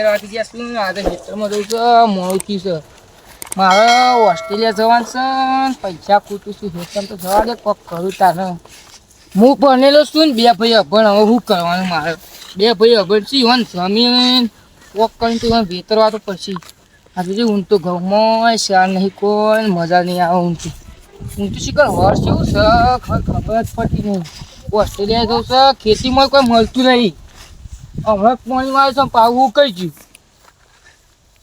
વાગી ગયા શું આજે ખેતરમાં જવું છે મોડું થયું છે મારે ઓસ્ટ્રેલિયા જવાનું છે પૈસા ખૂટું છું ખેતર તો જવા દે કોક કરું તારે હું ભણેલો છું ને બે ભાઈ અભણ હવે શું કરવાનું મારે બે ભાઈ અભણ છે ઈવન જમીન કોક કરીને તો વેતરવા તો પછી આજે ઊંઘ તો ઘઉંમાં શાર નહીં કોઈ મજા નહીં આવે ઊંઘથી હું તો શીખર વર્ષ એવું છે ખબર જ પડતી નહીં ઓસ્ટ્રેલિયા જવું છે ખેતીમાં કોઈ મળતું નહીં હમણાં પાણી વાળે છે પાવું કઈ ગયું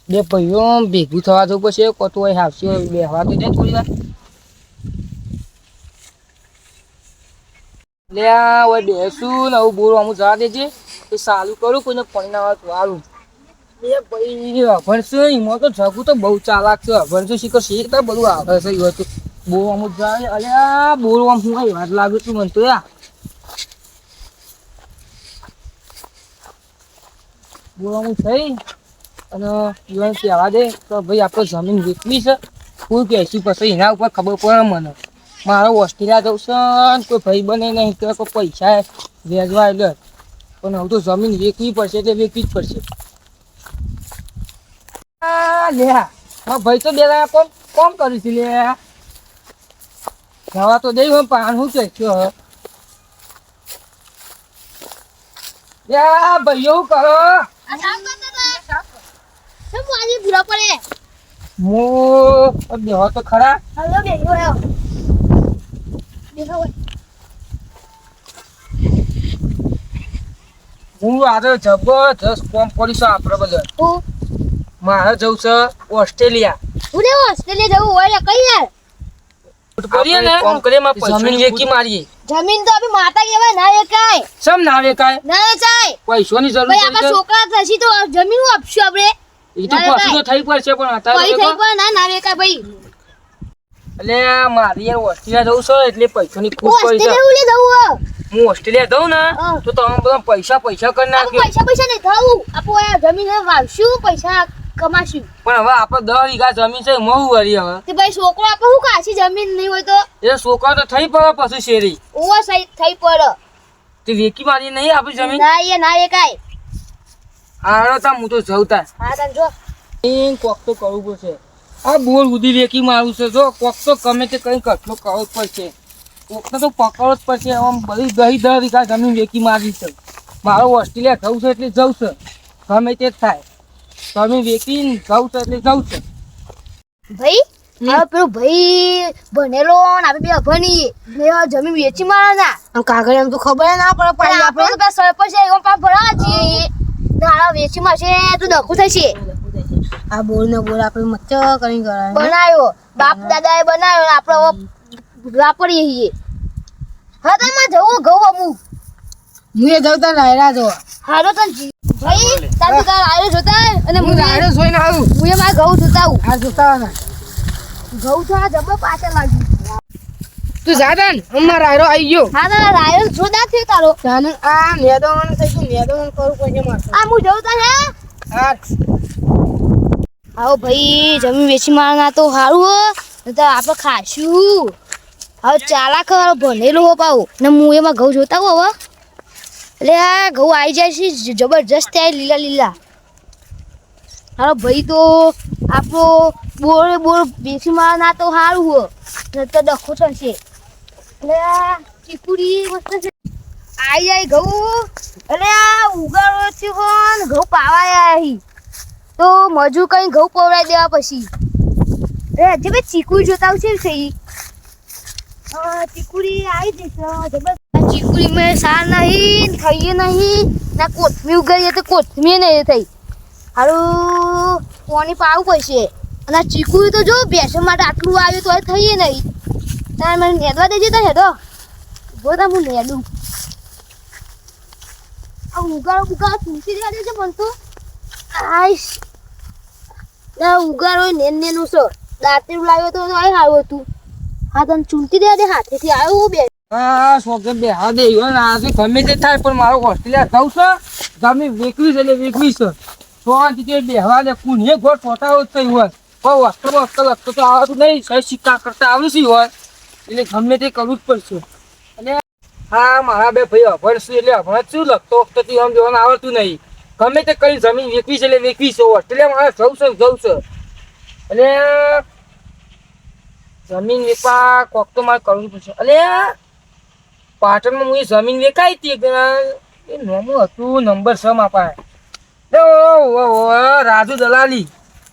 બે ભાઈઓ ભેગું થવા જવું પછી કતું હોય હાવશે બેહવા તો જાય થોડી વાર લે હવે બેસું ને આવું બોરું અમુક જવા દેજે એ સારું કરું કોઈને પાણી ના આવે વાળું બે ભાઈ અભણશે એમાં તો જગું તો બહુ ચાલાક છે અભણશે શીખર શીખતા બધું આવે છે એ હતું બહુ અમુક જાય અલ્યા બોરું આમ શું વાત લાગ્યું તું મને તો યાર બોલવાનું થઈ અને યુવાન કહેવા દે તો ભાઈ આપણે જમીન વેચવી છે કોઈ કહેશું પછી એના ઉપર ખબર પડે મને મારે ઓસ્ટ્રેલિયા જવું છે કોઈ ભાઈ બને નહીં તો કોઈ પૈસા વેચવા એટલે પણ હવે તો જમીન વેચવી પડશે એટલે વેચવી જ પડશે લે હા ભાઈ તો બે કોમ કોમ કર્યું છે લે જવા તો દઈ હું પાન શું કહેશો લે ભાઈઓ શું કરો બેહો તો ખરા હું આજે જબરજસ્ત કોમ કરીશ આપડે બધા મારે જવું છે ઓસ્ટ્રેલિયા જવું હોય કઈ યાર કરીએ ને કોમ કરીએ માં જમીન વેચી મારીએ જમીન તો અભી માતા કેવાય ના વેચાય સમ ના વેચાય પૈસોની જરૂર ભાઈ આપણા છોકરા થશી તો જમીન હું આપશું આપણે એ તો પાછું તો થઈ પડશે પણ અત્યારે થઈ પણ ના વેચાય ભાઈ એટલે મારી યાર ઓસ્ટ્રેલિયા જવું છે એટલે પૈસાની ખૂબ પડી છે હું ઓસ્ટ્રેલિયા જઉં ને તો તમે બધા પૈસા કરી નાખ્યો પૈસા નહીં થવું આપણે જમીન વાવશું પૈસા કમાશું પણ હવે આપણે 10 વીઘા જમીન છે મહુ વરી હવે તે ભાઈ છોકરો આપણે શું કાશી જમીન નહીં હોય તો એ છોકરો તો થઈ પડે પછી શેરી ઓવો સહી થઈ પડે તે વેકી મારી નહીં આપણી જમીન ના એ ના વેકાય હારો તા હું તો જઉં તા હા તને જો કોક તો કરવું પડશે આ બોર ઉધી વેકી મારું છે જો કોક તો ગમે તે કઈ કટલો કરવો જ પડશે કોકને તો પકડવો જ પડશે આમ બધી 10 વીઘા જમીન વેકી મારી છે મારો ઓસ્ટ્રેલિયા જવું છે એટલે જવું છે ગમે તે જ થાય તમે વેકીને જવું છે એટલે જવું છે ભાઈ હવે પેલો ભાઈ ભણેલો ને આપણે બે અભણી જમીન વેચી મારો ના આમ કાગળ એમ તો ખબર ના પડે પણ આપણે તો બસ સરપંચ એમ પાપ ભરવા છીએ નાળા વેચી મારશે તો ડખું થશે આ બોલ ને બોલ આપણે મચ્ચો કરી કરાય બનાવ્યો બાપ દાદાએ બનાવ્યો ને આપણે વાપરીએ છીએ હા તમે જવું ઘઉં અમુક હું એ જવતા રાયરા જો હારો તન ભાઈ તાર તાર આયો જોતા અને હું રાયરો જોઈને આવું હું એ મારા ઘઉં જોતા આવું આ જોતા ને ઘઉં તો આ જબર પાછળ લાગ્યું તું જાદન અમાર રાયરો આવી ગયો હા તારા રાયરો જોતા થયો તારો જાન આ નેદોન થઈ ગયું નેદોન કરું પછી મારતો આ હું જઉં તા હે આ આવો ભાઈ જમીન વેચી મારના તો સારું હો તો આપણે ખાશું હવે ચાલાક ભણેલો હો પાવ ને હું એમાં ઘઉં જોતા હો હવે એટલે આ ઘઉં આવી જાય છે જબરજસ્ત થાય લીલા લીલા હારો ભાઈ તો આપણો બોર બેસી મારના તો સારું હો ને તો ડખો થશે એટલે આ ચીકુડી મસ્ત છે આવી જાય ઘઉં એટલે આ ઉગાડો છે પણ ઘઉં પાવાય અહીં તો મજૂર કઈ ઘઉં પવડાવી દેવા પછી હજી ભાઈ ચીકુડી જોતા આવશે થઈ ચીકુડી આવી જશે ચીકુડી મેં સાર નહીં ખાઈએ નહીં ના કોથમી ઉગાડીએ તો કોથમી નહીં થઈ હારું પાણી પાવું પડશે અને આ ચીકુડી તો જો બેસવા માટે આટલું આવ્યું તો થઈએ નહીં તારે મને નેદવા દેજે તો હેડો બોતા હું નેદું આ ઉગાડો તૂટી દેવા દેજે પણ તો આઈશ ના ઉગાડો નેનું છે દાંતેરું લાવ્યો તો આવ્યો હતું હા તને ચૂંટી દે હાથેથી આવ્યો બે હા શોકે બે હા દે આજે ગમે તે થાય પણ મારો ઓસ્ટ્રેલિયા જવું છે જમીન વેકવી છે એટલે વેકવી છે સોથી બેહવા દે કુને ગોળ છોટાવો જ થઈ હોય કોઈ વસ્તુ લખતો તો આવડતું નહીં સહી સિક્કા કરતા આવડું હોય એટલે ગમે તે કરવું જ પડશે અને હા મારા બે ભાઈ અભણ છું એટલે અભણ શું લખતો વખતે આમ જોવાનું આવડતું નહીં ગમે તે કઈ જમીન વેચવી છે એટલે વેચવી છે. ઓસ્ટ્રેલિયા મારે જવું છે. અને જમીન વેચવા કોક તો મારે કરવું પડશે. અને પાટણમાં હું એ જમીન વેચાઈ હતી એ નોમું હતું નંબર 6 માં પાય રાજુ દલાલી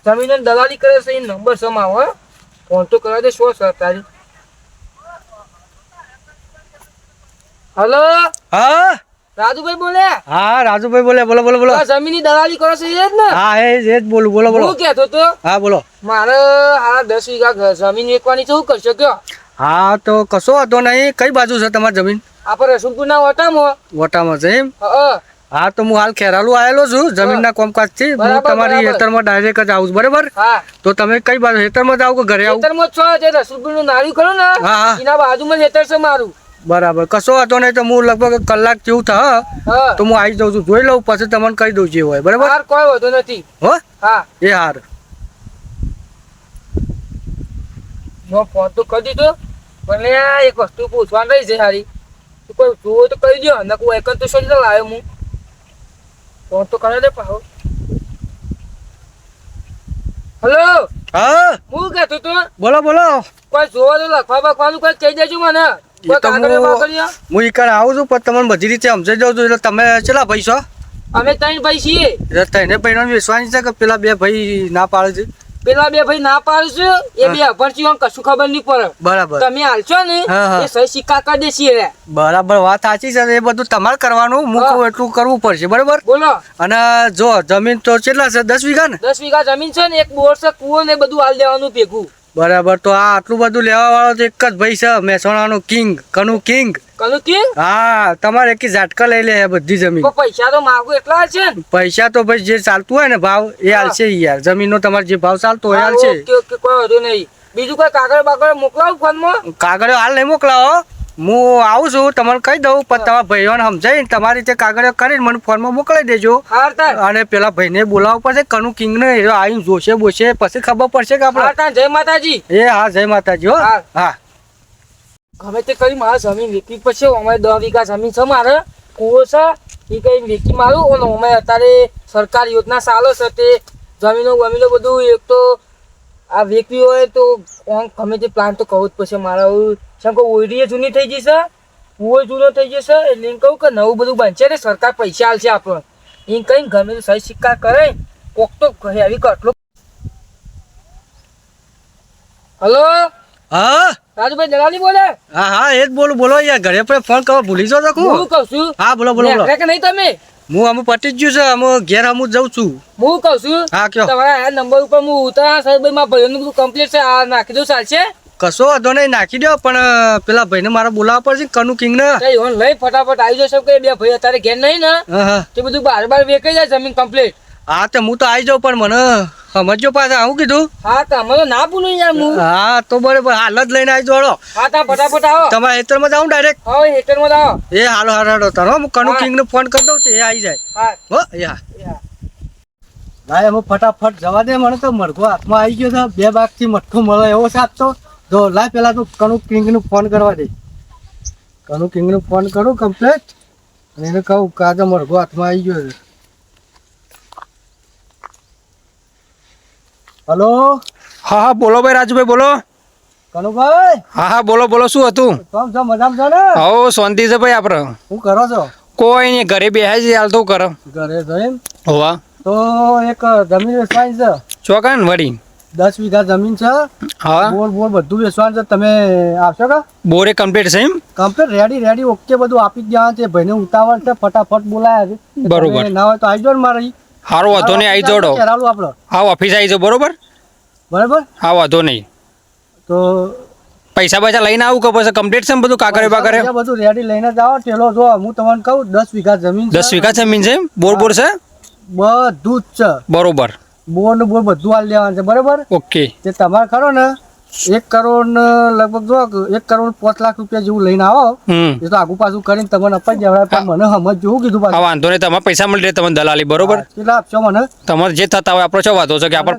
જમીન દલાલી કરે છે એ નંબર 6 માં હો. ફોન તો કરવા દે શું સર તારી. હલો હા રાજુભાઈ બોલે. હા રાજુભાઈ બોલે. બોલો બોલો બોલો. જમીનની દલાલી કરો છો એ જ ને? હા એ જ બોલું. બોલો બોલો. હું કહેતો તો હા બોલો. મારે આ 10 વીઘા જમીન વેચવાની છે. શું કરશો કયો? હા તો કશો વાંધો નહીં. કઈ બાજુ છે તમારી જમીન? આપણે રસુલપુરના વટામાં. વટામાં છે એમ? હા હા તો હું હાલ ખેરાલુ આવેલો છું જમીનના કોમકાજ થી. હું બરાબર, તમારી બરાબર. હેતરમાં ડાયરેક્ટ જ આવું છું, બરાબર? હા તો તમે કઈ બાજુ હેતરમાં જ આવો કે ઘરે આવું? ખેતરમાં જ છો જે રસુલપુરનું નાળિયું ખરું ને હા, હા. એના બાજુમાં જ ખેતર છે મારું. બરાબર કશો વાંધો નહીં. તો હું લગભગ કલાક જેવું થાય હા તો હું આવી જાઉં છું, જોઈ લઉં પછી તમને કહી દઉં જે હોય, બરાબર? હાર કોઈ વધુ નથી. હો હા એ હાર. નો ફોન તો કરી દીધો પણ આ એક વસ્તુ પૂછવાની રહી છે હારી. તું કોઈ જુઓ તો કહી દો ને કોઈ એકન તો શું લાવ્યો હું. ફોન તો કરે દે પાહો. હલો હા હું કહેતો તો બોલો બોલો. કોઈ જોવા તો લખવા બખવાનું કોઈ કહી દેજો મને. કોઈ તો કાગળિયો બાગળિયો? હું ઈ આવું છું પણ તમને બધી રીતે સમજાઈ જાઉં છું. એટલે તમે કેટલા ભાઈ છો? અમે 3 ભાઈ છીએ. એટલે તને ભાઈ વિશ્વાની છે કે પેલા 2 ભાઈ ના પાડે છે? પેલા 2 ભાઈ ના પાડશું એ 2 અભરચી કશું ખબર નહીં પડે. બરાબર તમે હાલશો ને હા, હા. એ સહી સિક્કા કરી દેશી રે. બરાબર વાત સાચી છે. એ બધું તમારે કરવાનું. હું હા. કહું એટલું કરવું પડશે, બરાબર? બોલો અને જો જમીન તો કેટલા છે? 10 વીઘા ને? 10 વીઘા જમીન છે ને એક બોર છે કુવો ને બધું હાલ દેવાનું ભેગું. બરાબર તો આ આટલું બધું લેવા વાળો તો એક જ ભાઈ છે મહેસાણાનો કિંગ, કનુ કિંગ. કનું કે હા તમારે એક ઝાટકા લઈ લે બધી જમીન. પૈસા તો માગું એટલા છે ને. પૈસા તો ભાઈ જે ચાલતું હોય ને ભાવ એ હા. હાલશે યાર. જમીનનો તમારે જે ભાવ ચાલતો હોય એ હા, હાલશે. ઓકે, ઓકે, કોઈ વધુ નહીં. બીજું કોઈ કાગળ બાગળ મોકલાવું ફોનમાં? કાગળિયો હાલ નહીં મોકલાવો. હું આવું છું તમને કહી દઉં પણ તમારા ભાઈઓને સમજાવીને તમારી રીતે કાગળિયો કરીને મને ફોનમાં મોકલાવી દેજો. હાર તાર અને પેલા ભાઈને બોલાવવો પડશે કનુ કિંગ ને. એ આવીને જોશે બોશે પછી ખબર પડશે કે હાર આપણે. તાર જય માતાજી. એ હા જય માતાજી હો. હા. હા ગમે તે કરી મારે જમીન વેચવી પડશે. અમારે 10 વીઘા જમીન છે મારે કુવો છે એ કઈ વેચી મારું. અને અમે અત્યારે સરકાર યોજના ચાલે છે તે જમીનો ગમીનો બધું એક તો આ વેચવી હોય તો ગમે તે પ્લાન તો કરવો જ પડશે મારે. શું કહું ઓયડીએ જૂની થઈ જશે કુવો જૂનો થઈ જશે એટલે એમ કહું કે નવું બધું બનશે ને સરકાર પૈસા આલશે આપણને. એમ કઈ ગમે તે સહી સિક્કા કરે કોક તો આવી કટલો. હલો હા રાજુભાઈ દલાલી બોલે. હા હા એ જ બોલું. બોલો યાર ઘરે પર ફોન કરો ભૂલી જાઓ તો હું કહું છું હા બોલો બોલો બોલો. નેકળે કે નહીં તમે? હું અમુક પટી જ ગયું છે. અમુક ઘેર અમુક જઉં છું. હું કહું છું હા કયો. તમારા આ નંબર ઉપર હું ઉતારા સાહેબ મારા ભાઈઓનું બધું કમ્પ્લીટ છે આ નાખી દઉં ચાલશે? કશો વાંધો નહીં નાખી દો પણ પેલા ભાઈને મારે બોલાવવા પડશે કનુ કિંગ ને. કઈ ઓન લઈ ફટાફટ આવી જશો કે 2 ભાઈ અત્યારે ઘેર નહીં ને હા હા તે બધું બાર વેકાઈ જાય જમીન કમ્પ્લીટ. હા તો હું તો આવી જાઉં પણ મને સમજો પાછા આવું કીધું. હા તમે તો ના ભૂલું યાર હું. હા તો બરાબર હાલ જ લઈને આવી જોડો. હા તા ફટાફટ આવો. તમારા હેતરમાં જાઉં ડાયરેક્ટ. હવે હેઠળમાં આવો. એ હાલો હાલો હાલો તારો હું કનુ હા. કિંગ ને ફોન કરી દઉં છું એ આવી જાય. હા હો એ હા હા. ભાઈ અમે ફટાફટ જવા દે. મને તો મરઘો હાથમાં આવી ગયો છે. 2 બાગથી મઠ્ઠો મળે એવો સાપ તો જો લાય પેલા તું કનુ કિંગ નું ફોન કરવા દે. કનુ કિંગ નું ફોન કરું કમ્પ્લેટ અને એને કહું કે આજે મરઘો હાથમાં આવી ગયો છે. હલો હા હા બોલો ભાઈ રાજુભાઈ બોલો. કનુભાઈ હા હા બોલો બોલો શું હતું? કેમ છો? મજામાં છો ને? હો શાંતિ છે ભાઈ આપણે. શું કરો છો? કોઈ નહીં ઘરે બેહ્યા છે હાલ તો કરો. ઘરે છો એમ? હોવા તો એક જમીન વેચવાની છે. ચોકાન વળી 10 વીઘા જમીન છે. હા બોર બોર બધું વેચવાનું છે. તમે આવશો કે? બોરે કમ્પ્લીટ છે એમ? કમ્પ્લીટ રેડી ઓકે બધું આપી જ દેવાનું છે. ભાઈને ઉતાવળ છે ફટાફટ બોલાયા છે. બરોબર. તમે ના હોય તો આવી જાઓ ને મારે. સારું વાંધો નહીં આવી જોડો. ચાલો આપણે હા ઓફિસ આવી જાઓ બરોબર. બરાબર. હા વાંધો નહીં. તો પૈસા પૈસા લઈને આવું કે પછી કમ્પ્લીટ છે ને બધું કાગરે બાગરે? પૈસા બધું રેડી લઈને જાઓ. ટેલો જો હું તમને કહું 10 વીઘા જમીન છે. 10 વીઘા જમીન છે એમ? બોર બોર છે બધું જ છે. બરોબર. બોર ને બોર બધું હાલ લેવાનું છે. બરાબર. ઓકે તે તમારે ખરો ને 1 કરોડ ને લગભગ જો 1 કરોડ 5 લાખ રૂપિયા જેવું લઈને આવો. હમ એ તો આગુ પાછું કરીને તમને અપાઈ દેવાય પણ મને સમજ જેવું કીધું હા પાછું. વાંધો નહીં તમારે પૈસા મળી રહે તમને દલાલી બરોબર. કેટલા આપશો મને? તમારે જે થતા હોય આપણે શું વાંધો છે કે આપણે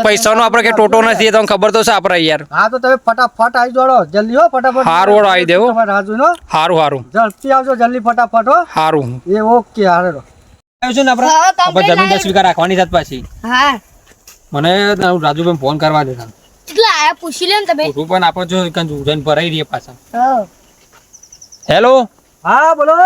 પૈસાનો આપણે કે ટોટો નથી તમને ખબર તો છે આપણે યાર. હા તો તમે ફટાફટ આવી જોડો જલ્દી હો ફટાફટ. હારું હારું આવી દેવો. તમારે રાજુ નો સારું સારું ઝડપથી આવજો જલ્દી ફટાફટ હો. સારું. એ ઓકે હારે. આવ્યો છું ને આપણે હા, આપણે complete જમીન 10 વીઘા રાખવાની છે પાછી. હા મને રાજુભાઈ ફોન કરવા દેતા કેટલા આયા પૂછી લે ને તમે ખોટું પણ આપણે જો કંઈ ઉજન ભરાઈ રહીએ પાછા. હા હેલો હા બોલો.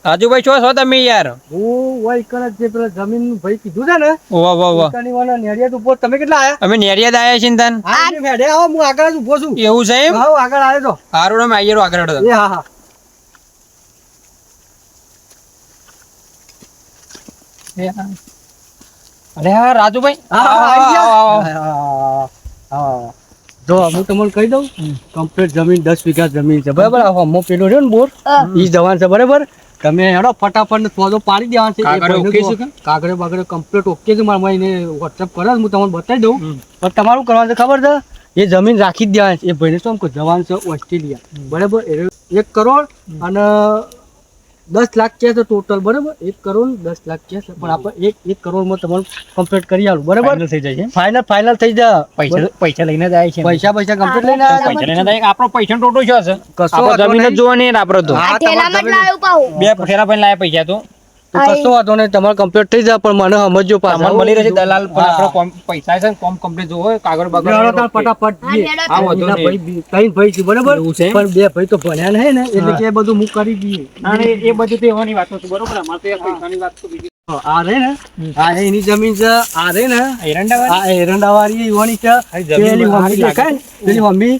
રાજુભાઈ છો તમે યાર? હું વય કરે જે પેલા જમીન ભાઈ કીધું છે ને વાહ વાહ વાહ. દુકાની વાળા નેડિયાદ ઉપર તમે કેટલા આયા? અમે નેરિયાદ આવ્યા છીએ ને તાન. હા જે ભેડે આવો હું આગળ જ ઊભો છું. એવું છે એમ? હા આગળ આવ્યો તો. હારું અમે આવીએ આગળ હેડો. એ હા હા. અરે હા રાજુભાઈ આવી આવો, ગયા? આવો. હા જો હું તમને કહી દઉં કમ્પ્લીટ જમીન 10 વીઘા જમીન છે બરાબર. હમો પેલો રહ્યો ને બોર ઈ જવાન છે બરાબર. તમે હેડો ફટાફટ સોદો પાડી દેવાનો છે. કાગળે ઓકે છે કે? કાગળે બાગળે કમ્પ્લીટ ઓકે છે. મારા ભાઈને વોટ્સઅપ કરો હું તમને બતાવી દઉં. પણ તમારું કરવાનું છે ખબર છે એ જમીન રાખી જ દેવાની છે. એ ભાઈને શું કહું જવાન છે ઓસ્ટ્રેલિયા બરાબર. 1 કરોડ અને 10 લાખ કે છે ટોટલ બરાબર. 1 કરોડ 10 લાખ કે છે પણ આપણે 1 કરોડમાં તમારું કમ્પ્લીટ કરી આલું બરાબર. થઈ જાય છે. ફાઇનલ થઈ જાય. પૈસા લઈને જ આવે છે. પૈસા કમ્પ્લીટ લઈને આવ્યા? પૈસા લઈને જ આવે. આપણો પૈસા ટોટો છે કશો આપણે વાંધો જમીન જ નહીં. જોવાની ને આપણે તો હા, આ ઠેલામાં જ લાવ્યો પાઉં બે ફેરા પણ લાયા પૈસા તો તો કશો વાંધો નહીં તમારે કમ્પ્લીટ થઈ જાય પણ મને સમજો પાછા. તમને મળી રહેશે દલાલ પણ આપણે પૈસા છે ને કોમ કમ્પ્લીટ જોવો હોય કાગળ બાગળ બેહાડો તાર ફટાફટ હા, જઈએ. બેહાડો આ વધુ એના નહીં. ભાઈ ત્રણ ભાઈ છે બરાબર. એવું છે? પણ 2 ભાઈ તો ભણ્યા નહીં ને એટલે કે એ બધું હું કરી દઈએ. એ બધું તો એવાની વાત છે બરોબર. અમારે તો પૈસાની વાત તો બીજી આ રે ને આ એની જમીન છે. આ રે ને એરંડા આ એરંડાવાળી ઈવાની છે. જમીન પેલી હારી મમ્મી દેખાય ને? પેલી મમ્મી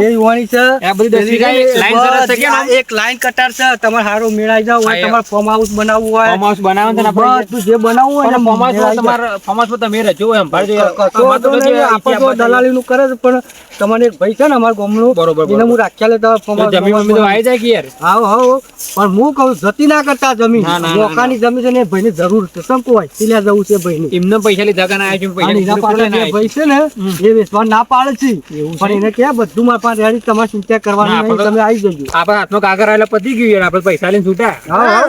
એ ઈવાની છે. આ બધી 10 વીઘા એક લાઈન સરસ છે કે આ એક લાઈન કટાર છે. તમારે હારો મેળાઈ જાવ હોય હા, તમારે ફોર્મ હાઉસ બનાવવું હોય ફાર્મ હાઉસ બનાવો ને આપણે બધું જે બનાવવું હોય ને ફાર્મ હાઉસ મેળાઈ જાય. તમારે ફાર્મ હાઉસ તમે રહેજો હોય સંભાળજો યાર. કશો વાંધો નહીં. આપણે તો દલાલીનું કરે છે પણ તમને એક ભાઈ છે ને અમારા ગામનું બરોબર, એને હું રાખ્યા લેતા ફોર્મ હાઉસ જમીન મમ્મી તો આવી જાય કે યાર. આવો આવો પણ હું કહું જતી ના કરતા જમીન ના, ના, ના, મોકાની જમીન છે ને એ ભાઈને જરૂર છે શંકુ હોય સિલ્યા જવું છે ભાઈને એમને પૈસા લીધા કે ના આવ્યા છે અને એના પાસે જે ભાઈ છે ને એ વેચવા ના પાડે છે પણ એને કે બધું મારા પાસે રેડી તમારે ચિંતા કરવાની ના, નહીં આપણે- તમે આવી જજો. આપણે હાથમાં કાગળ આવેલા પતી ગયું યાર. આપણે પૈસા લઈને છૂટા. હા હા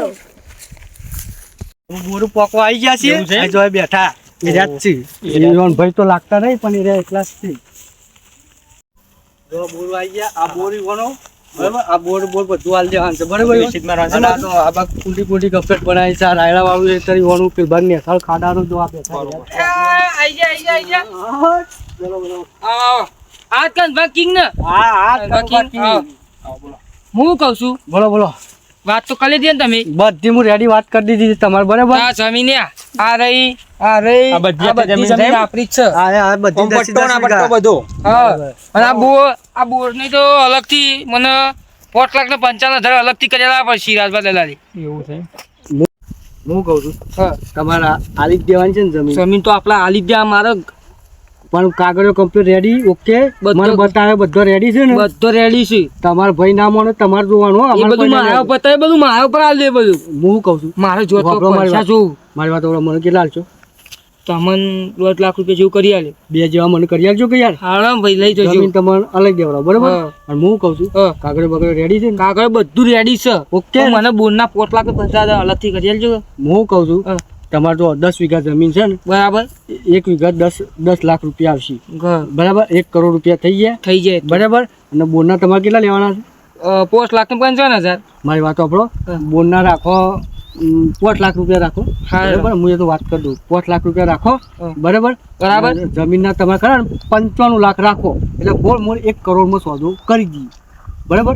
હું બોરું પોકવા આવી ગયા એવું છે? છીએ જો એ બેઠા એ રહ્યા જ છે. એ ઈવન ભાઈ તો લાગતા નહીં પણ એ રહ્યા એકલા જ છે. જો બોર આવી ગયા આ બોર ઈવાનો બરાબર. આ બોર બધું હાલ દેવાનું છે બરાબર. વ્યવસ્થિત મારવાનું છે અને આ તો આ બાગ કુંડી કમ્પ્લીટ બનાવી છે. આ રાયડા વાળું એ તરી ઈવાનું પેલબાગ ને હેઠળ ખાડાનું જો આ બેઠા રહ્યા. આઈ જા હા, બોલો બોલો. આવો આ કન કિંગ ને હા હા બાકી, બાકી. હું કહું છું બોલો બોલો. વાત તો કરી દે ને તમે બધી હું રેડી વાત કરી દીધી તમારે બરાબર. આ જમીન આ રહી આ રહી આ બધી આપણી જમીન છે એમ? આપણી જ છે આ બધી કોમ 10 પટ્ટો ના 10 પટ્ટો વીઘા. બધો. હા અને આ બોર ની તો અલગથી મને 4,55,000 અલગથી કરેલા પડે સિરાજબા દલાલી. એવું છે. હું કહું છું હા તમારા આલી જ દેવાની છે ને જમીન જમીન તો આપણા આલી જ દે મારે પણ કાગળો કમ્પ્લીટ રેડી ઓકે બધો- મને બતાવે બધો રેડી છે ને બધો રેડી છે તમારા ભાઈ ના માનો તમારે જોવાનું હો, એ અમારે બધું કોઈ મારા ના ઉપર થાય, બધું મારા ઉપર આલ દે બધું. હું કહું છું મારે જોતો વાપરો મારી પૈસા વાત. જોઉં મારી વાત ઓળો મને કેટલા આલશો તમને 2 લાખ રૂપિયા જેવું કરી આલે. 2 જેવા મને કરી આલજો કે યાર હા ભાઈ લઈ જજો. જમીન તમારે અલગ દેવડાવ બરાબર હા. અને હું કહું છું હા. કાગળ બગડ રેડી છે ને કાગળ બધું રેડી છે ઓકે તો મને બોરના 4,50,000 અલગથી કરી આલજો. હું કહું છું હા. તમારે તો 10 વીઘા જમીન છે ને બરાબર 1 વીઘા 10 લાખ રૂપિયા આવશે ઘર બરાબર 1 કરોડ રૂપિયા થઈ ગયા થઈ જાય તો. બરાબર અને બોરના તમારે કેટલા લેવાના છે 4,55,000. મારી વાત સાંભળો હા. બોરના રાખો 5 લાખ રૂપિયા રાખો હા. બરાબર હું એ તો વાત કરી દઉં 5 લાખ રૂપિયા રાખો હા. બરાબર બરાબર. અને જમીનના તમારે ખરા ને 95 લાખ રાખો એટલે બોલ મોર 1 કરોડમાં સોદો કરી દઈએ બરાબર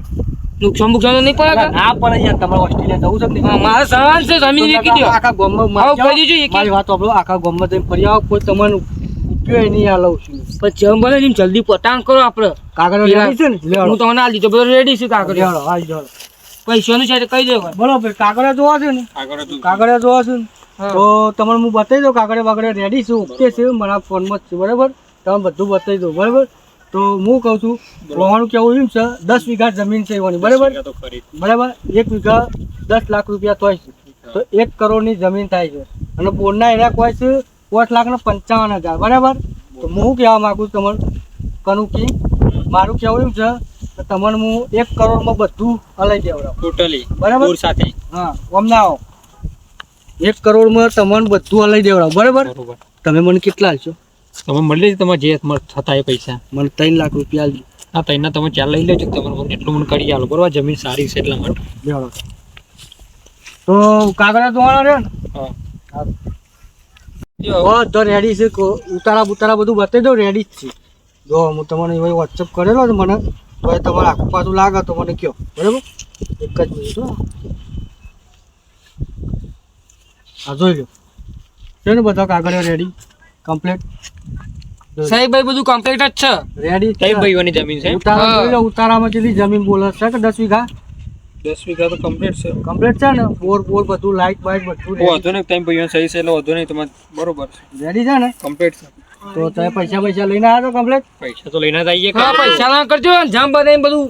નુકસાન બુકસાન તો નહીં પડે કે? ના પડે યાર તમારે ઓસ્ટ્રેલિયા જવું છે કે નહીં? હા, મારે સવાલ છે જમીન વેચી દ્યો. આખા ગામમાં આવો મારી કરી દેજો એક એક. મારી વાત સાંભળો આખા ગામમાં જઈને ફરી આવો કોઈ તમને ઉપયોગ નહીં આ લઉં છું પણ જેમ બને એમ જલ્દી પટાણ કરો આપણે. કાગળ રેડી છે ને હું તમને આ લીધો બધો રેડી છે કાગળ. લેવડો આવી જાઓ પૈસાનું છે તો કહી દેવાય. બરોબર કાગળ જોવા છે ને કાગળ જોવા છે ને હા. તો તમને હું બતાવી દઉં કાગળ વાગડે રેડી છે ઓકે છે મારા ફોનમાં જ છે બરાબર તમે બધું બતાવી દઉં બરાબર તો હું કહું છું રોવાનું કેવું એમ છે 10 વીઘા જમીન છે એવાની બરાબર બરાબર 1 વીઘા 10 લાખ રૂપિયા થાય છે તો 1 કરોડની જમીન થાય છે અને બોરના એના કોઈ છે 5,55,000 બરાબર તો હું શું કહેવા માગું છું તમને કનું કે મારું કહેવું એમ છે કે તમને હું 1 કરોડમાં બધું હલાઈ દેવડાવું ટોટલી બરાબર બોર સાથે. હા અમને આવો 1 કરોડમાં તમને બધું હલાઈ દેવડાવું બરાબર બરોબર. તમે મને કેટલા આલશો તમે મળી તમારે જે થતા એ પૈસા મને 3 લાખ રૂપિયા આલજો હા તઈના તમે 4 લઈ લેજો. તમારે એટલું મને કરી આલો બરોબર. જમીન સારી છે એટલા માટે. દેવડાવો તો કાગળ ધોવાના રહ્યો ને હા બધો રેડી છે ઉતારા બુતારા બધું બતાવી દઉં રેડી જ છે જો હું તમને એવો વોટ્સઅપ કરેલો ને મને તો એ તમારે આખું પાછું લાગે તો મને કહો બરાબર એક જ મિનિટ હો. હા જોઈ લો છે ને બધા કાગળિયો રેડી કમ્પ્લીટ સાહેબ ભાઈ બધું કમ્પ્લીટ જ છે. રેડી કઈ ભાઈઓની જમીન છે? ઉતારા જોઈ લો ઉતારામાં કેટલી જમીન બોલે છે કે 10 વીઘા 10 વીઘા તો કમ્પ્લીટ છે. કમ્પ્લીટ છે ને બોર બોર બધું લાઈટ બાઈટ બધું વાંધો નહીં, તમે ભાઈઓ સહી છે એટલે વાંધો નહીં, તમારે બરોબર છે, રેડી છે ને કમ્પ્લીટ છે. તો તમે પૈસા લઈને આવ્યા તો કમ્પ્લીટ પૈસા તો લઈને જ આવીએ. હા પૈસા ના કરજો જામ બધા બધું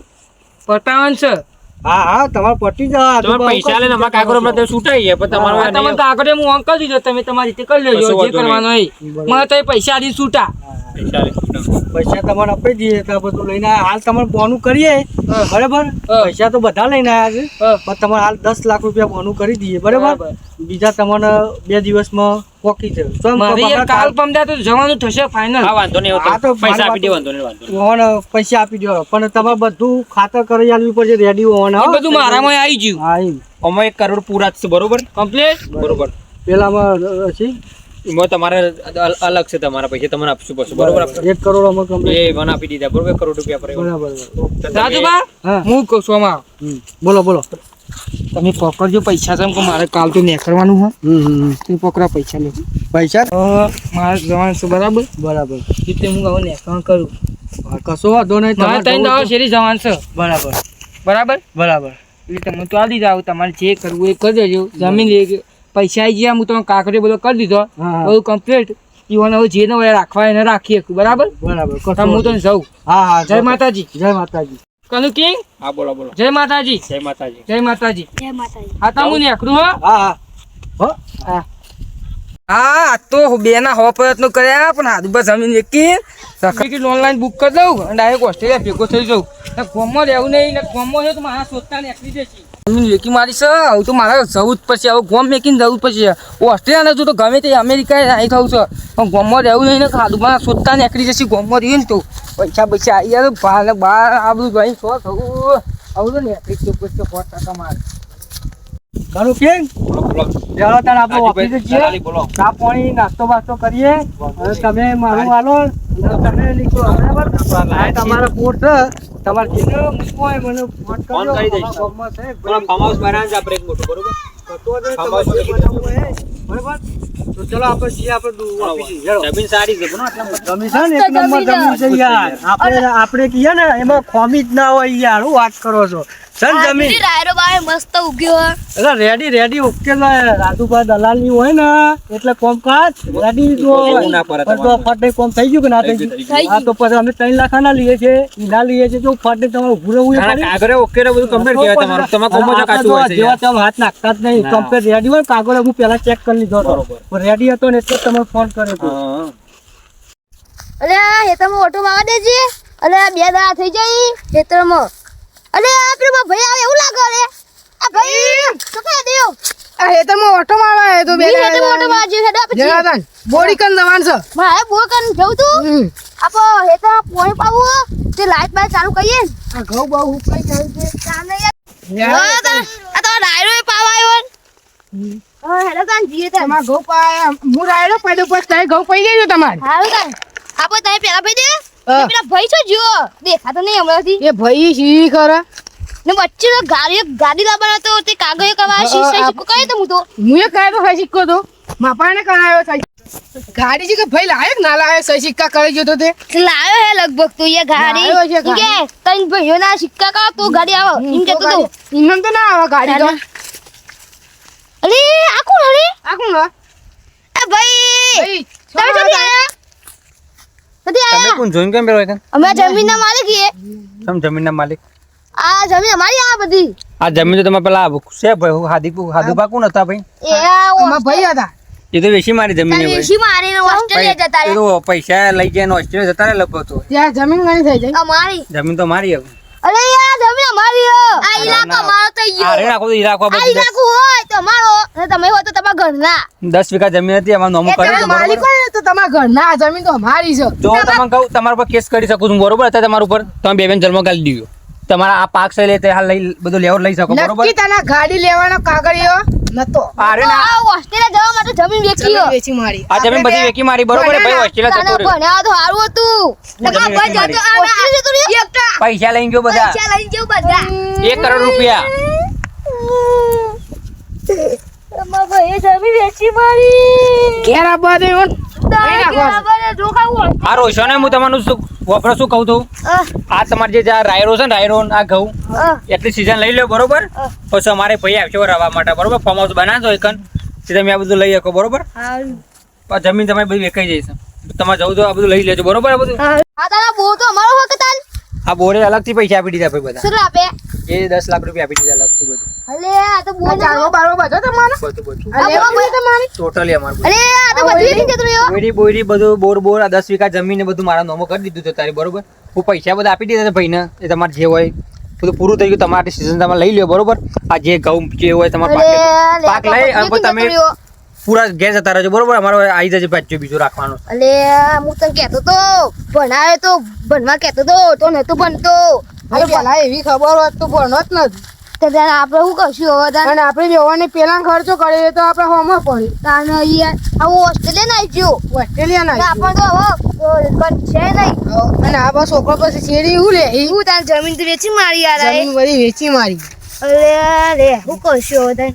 પટાવન છે. હા હા તમારે પટી જા તમારે પૈસા લઈને અમારા કાગળ હમણાં તમે છૂટાઈએ પણ તમારે તમે તો આગળ હું અંકલ દીધો તમે તમારી રીતે કરી લેજો કશો જે વાંધો કરવાનું હોય. મને તો એ પૈસા આદી છૂટા. પૈસા લઈને પૈસા તમારે આપી દઈએ તો બધું લઈને હાલ તમારે બોનું કરીએ બરાબર પૈસા તો બધા લઈને આવ્યા છે પણ તમારે હાલ 10 લાખ રૂપિયા બોનું કરી દઈએ બરાબર બીજા તમને 2 દિવસમાં પોકી છે મારે યાર કાલ પમદા તો જવાનું થશે ફાઇનલ. હા વાંધો નહીં, હા, તો પૈસા મારી આપી દે, વાંધો નહીં, વાંધો નહીં. પૈસા આપી દો પણ તમારે બધું ખાતર કરી આલવી પડશે રેડી એ હોવાના બધું મારામાં આવી ગયું હા એમ અમે 1 કરોડ પૂરા જ છે બરોબર કમ્પ્લીટ. બરોબર. પેલામાં છે એમાં તમારે અલગ છે, તમારા પૈસા તમને આપશું પછી બરોબર. 1 કરોડ અમે કમ્પ્લીટ એ મને આપી દીધા બરોબર, 1 કરોડ રૂપિયા પર બરાબર રાજુબા હા હું કહું છું આમાં બોલો બોલો તમે પકડજો પૈસા છે કે મારે કાલ તો નીકળવાનું હોય તમે પકડા પૈસા લે. પૈસા મારે જવાનું છે બરાબર બરાબર એટલે હું હવે નીકળવાનું કરું. કશો વાંધો નહીં મારે તમારે 3 દાડા શેરી જવાનું છે બરાબર બરાબર. બરાબર એટલે તમે તો આલી જાઓ તમારે જે કરવું એ કરી દેજો. જમીન લે પૈસા આવી ગયા હું તમે કાકડી બધો કરી દીધો હા. બધું કમ્પ્લીટ. ઈવન હવે જે હોય રાખવા એને રાખી શકું બરાબર. બરાબર કશો તમે હું તો જાઉં. હા હા જય માતાજી. જય માતાજી કનુ કિંગ હા બોલો બોલો. જય માતાજી. જય માતાજી. જય માતાજી. જય માતાજી. હા તો હું નીકળું હો. હા હા હા તો બે ના 100 પ્રયત્નો કર્યા પણ હાથું જમીન એકી ઓનલાઈન બુક કરી દઉં અને ડાયરેક્ટ ઓસ્ટ્રેલિયા ભેગો થઈ જાઉં. ગોમમાં રહેવું નહીં ને ગોમમાં છે તો મારા શોધતા નીકળી જશે. જમીન વેકી મારી છે હવે તો મારે જવું જ પડશે. હવે ગોમ મેકીને જવું જ પડશે. ઓસ્ટ્રેલિયા નતું તો ગમે તે અમેરિકા અહીં થવું છે પણ ગોમમાં રહેવું નહીં ને ખાધું મારા શોધતા નીકળી જશે. ગોમમાં રહીએ ને તો પૈસા આવી યાર બહાર ને બહાર આ બધું ભાઈ શો થવું આવું તો નીકળી જવું પડશે 100% મારે. કરું કેમ બોલો બોલો. ચાલો તાર આપણે ઓફિસે દલાલી જઈએ બોલો. ચા પાણી નાસ્તો બાસ્તો કરીએ અને તમે મારું આલો અને તમે નીકળો બરાબર આ તમારા પોટ છે તમારે જેને મૂકવો હોય મને ફોન ફોન કરજો કરી દઈશ. અમારા ગામમાં છે થોડા ફાર્મ હાઉસ બનાવવાનું છે આપણે એક મોટું બરોબર. કશો વાંધો નહીં, ફાર્મ તમારે હાઉસ જે બનાવવું હોય એ. બરાબર તો ચલો આપણે જઈએ આપણે ઓફિસે હેડો. જમીન સારી છે પણ આટલા જમીન છે ને એક નંબર જમીન છે યાર આપણે કહીએ ને એમાં ખોમી જ ના હોય યાર હું વાત કરો છો સર જમીન રાયરો બાય મસ્ત ઉગ્યો. એટલે રેડી ઓકે રાજુભા દલાલ ની હોય ને એટલે કોમકાજ રેડી જો એવું ના પડે તમારે. ફટ કોમ થઈ ગયું કે ના થઈ થઈ ગયું ગયું. હા તો પછી અમે 3 લાખ ના લઈએ છે ઈના લઈએ છે જો ફટ તમારે ઉભું રહેવું એ પડી. કાગરે ઓકે રે બધું કમ્પ્લીટ કહેવાય તમારું. તમારે કોમો જ કાચું હોય છે જેવા યાર. તેમ હાથ નાખતા જ નહીં ના. કમ્પ્લીટ રેડી હોય કાગળ હું પેલા ચેક કરી લીધો હતો બરોબર. રેડી હતો ને એટલે જ તમે ફોન કર્યો હતો હા. અલે આ હેતરમાં ઓટો માવા દેજે. અલે આ 2 દાડા થઈ જાય હેતરમાં. અલે આ પેલો ભાઈ આવે એવું લાગે. અરે આ ભાઈ તો કહે દેવ આ હેતરમાં ઓટો મારવા આવ્યો તો બે બી હેતરમાં ઓટો માવા જે હેડા પછી જનાર્દન બોડી કન જવાન છે મારે બોલ કન જવું તું આપો હેતરમાં પોણી પાવું તે લાઈટ બાય ચાલુ કરીએ ને. આ ઘઉં બહુ ઉપાઈ જાય છે સામે યાર આ તો ડાયરો પાવ આવ્યો ને. હા હેડા તાન જીએ તાન તમાર ઘઉં પાયા હું રાયડો પડ્યો પછી તારે ઘઉં પડી ગયો તમારે હારું તાન આપો તમે પેલા ભાઈ દે હા. પેલા ભાઈ છો જો દેખાતો નહીં હમણાંથી એ ભાઈ શી ખરા ને વચ્ચે તો ગાડી લાવવાનો તો તે કાગળ કરવા શીશા શીખો કહે તો હું તો હું એ કાંઈ તો સહી સિક્કો તો માપાને કરાયો સહી ગાડી છે કે ભાઈ લાયક ના લાયક સહી સિક્કા કરી ગયો તો તે લાવ્યો હે લગભગ તો એ ગાડી લાવ્યો છે ઈ કે તઈ ભાઈઓના સિક્કા કા તો ગાડી આવો એમ કેતો તો ઇન્મ તો ના આવે ગાડી તો અરે આ કોણ અરે આ કોણ હે? એ ભાઈ ભાઈ તમે જલ્દી આયા જલ્દી તમે આયા કોણ જોઈન કેમ બેરો એકન? અમે જમીનના માલિક છીએ તમે જમીનના માલિક? આ જમીન અમારી આ બધી આ જમીન તો તમે પેલા છે ભાઈ હાદુબા કોણ હતા ભાઈ? એ આ અમારા ભાઈ હતા એ તો વેચી મારી જમીન એ ભાઈ. વેશી મારીને ઓસ્ટ્રેલિયા જતા એ રહ્યા તો પૈસા લઈ જાય ને ઓસ્ટ્રેલિયા જતા રહે લગભગ તો. ત્યાં જમીન ઘણી થઈ જાય અમારી જમીન તો મારી હવે. અરે યાર જમીન અમારી હે આ ઇલાકો મારો તો આ રે નાખો તો ઈ રાખો આ આ બધું ઇલાકો હોય તો અમારો અને તમે હોય તો તમારા ઘરના 10 વીઘા જમીન હતી એમાં નોમું કરી તમે દો માલિક બરોબર. હોય ને તો તમારા ઘરના જમીન તો અમારી છે જો હું તમને કહું તમારા પર કેસ કરી શકું છું બરોબર અત્યારે તમારા ઉપર તમે બે બેન જન્મ ગાલી દીધો તમારા આ પાક છે લે તે હાલ લઈ બધું લેવર લઈ શકો બરોબર. નક્કી તને ગાડી લેવાનો કાગળિયો નતો અરે ના આ ઓસ્ટ્રેલિયા જવા માટે જમીન વેચી જમીન વેચી મારી આ જમીન બધી વેકી મારી બરોબર ને ભાઈ ઓસ્ટ્રેલિયા જતો રહ્યો ભણ્યા તો સારું હતું જમીન વેચી મારી. ઓસ્ટ્રેલિયા જતો રહ્યો પૈસા લઈને ગયો બધા પૈસા લઈને જેવું બધા 1 કરોડ રૂપિયા અમાર ભાઈએ જમીન વેચી મારી ઘેર આવવા દે ઓન આ રોશને હું તમને શું વપરો શું કહું છું આ તમારે જે આ રાયરો છે ને રાયરો ને આ ઘઉં એટલી સીઝન લઈ લો બરોબર પછી અમારે ભાઈ આવશે રવા માટે બરોબર ફાર્મ હાઉસ બનાવજો એકન તે તમે આ બધું લઈ શકો બરોબર આ જમીન તમારી બધી વેચાઈ જઈશ તમારે જવું તો આ બધું લઈ લેજો બરોબર આ બધું આ તારા બહુ તો અમારો વખત આલ આ બોરે અલગથી પૈસા આપી દીધા ભાઈ બધા શું આપે એ 10 લાખ રૂપિયા આપી દીધા અલગથી બધું અલે આ તો બહુ ચાલો બારો બધો તમારો બધું અલે આ બહુ તમારી ટોટલી અમારું અલે આ તો બધું વેચી જતો રહ્યો બોયરી બોયરી બધું બોર આ 10 વીઘા જમીન ને બધું મારા નામો કરી દીધું છે તારી બરોબર હું પૈસા બધા આપી દીધા છે ભાઈને એ તમારે જે હોય બધું પૂરું થઈ ગયું તમારી સીઝન તમે લઈ લ્યો બરોબર આ જે ઘઉં જે હોય તમારે પાક લઈ અને પછી તમે પૂરા ઘેર જતા રહેજો બરોબર અમારો આવી જશે પાછો બીજો રાખવાનો અલે હું તને કહેતો તો ભણાયો તો ભણવા કહેતો તો નતો ભણતો અરે ભલા એવી ખબર હોત તો ભણો જ નથી તો ત્યારે આપણે શું કરશું હવે તાન અને આપણે બેવાને પેલા ખર્ચો કરીએ તો આપણે હોમો પડી તાન યાર આવું ઓસ્ટ્રેલિયા ના ગયો ઓસ્ટ્રેલિયા ના આપણ તો હવે છે નહીં અને આ બસ છોકરો પછી શેરી હું લે હું તાર જમીન તો વેચી મારી યાર જમીન બધી વેચી મારી અરે રે હું કરશું હવે તાન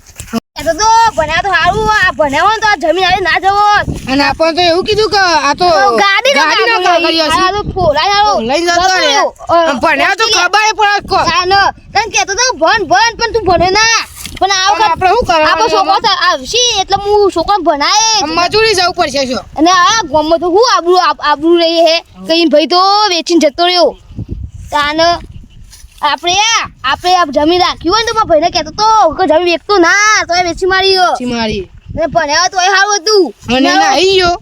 કહેતો તો ભણ્યા તો સારું આ ભણ્યા હોય ને તો આ જમીન આવી ના જવો અને આપણને તો એવું કીધું કે આ તો ગાડી ના કરી હશે આ તો ફોલાયો લઈને જતો રે આમ ભણ્યા તો ખબર પડે કો તને કહેતો તો ભણ પણ તું ભણે ના પણ આ વખત આપણે શું કરવાનું આપણો છોકરો આવશે એટલે હું છોકરો ભણાય મજૂરી જવું પડશે શું અને આ ગામમાં તો હું આબરૂ રહી હે કઈ ભાઈ તો વેચીને જતો રહ્યો તાન આપણે આ જમીન રાખ્યું હોય ને તો મારા ભાઈને કહેતો તો કે જમીન વેચતો ના તો વેચી મારી વેચી મારી ને ભણ્યા તો એ સારું હતું અને ના આવી ગયો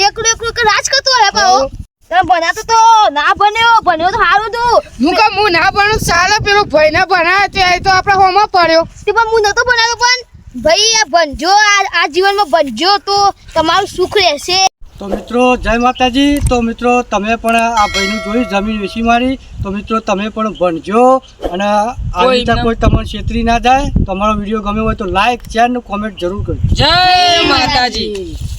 એકલું કે રાજ કરતો હે પાછો તમે ભણ્યા તો ના ભણ્યો તો સારું હતું હું કામ હું ના ભણું સાલે પેલો ભાઈ ના ભણાય તે તો આપણે હોમાં પડ્યો તે પણ હું નતો ભણાવ્યો પણ ભાઈ આ ભણજો આ જીવનમાં ભણજો તો તમારું સુખ રહેશે તો મિત્રો જય માતાજી તો મિત્રો તમે પણ આ ભાઈનું જોઈ જમીન વેચી મારી તો મિત્રો તમે પણ ભણજો અને આવી રીતે કોઈ તમને છેતરી ના જાય તો અમારો વિડીયો ગમે હોય તો લાઈક શેર અને કોમેન્ટ જરૂર કરજો જય માતાજી.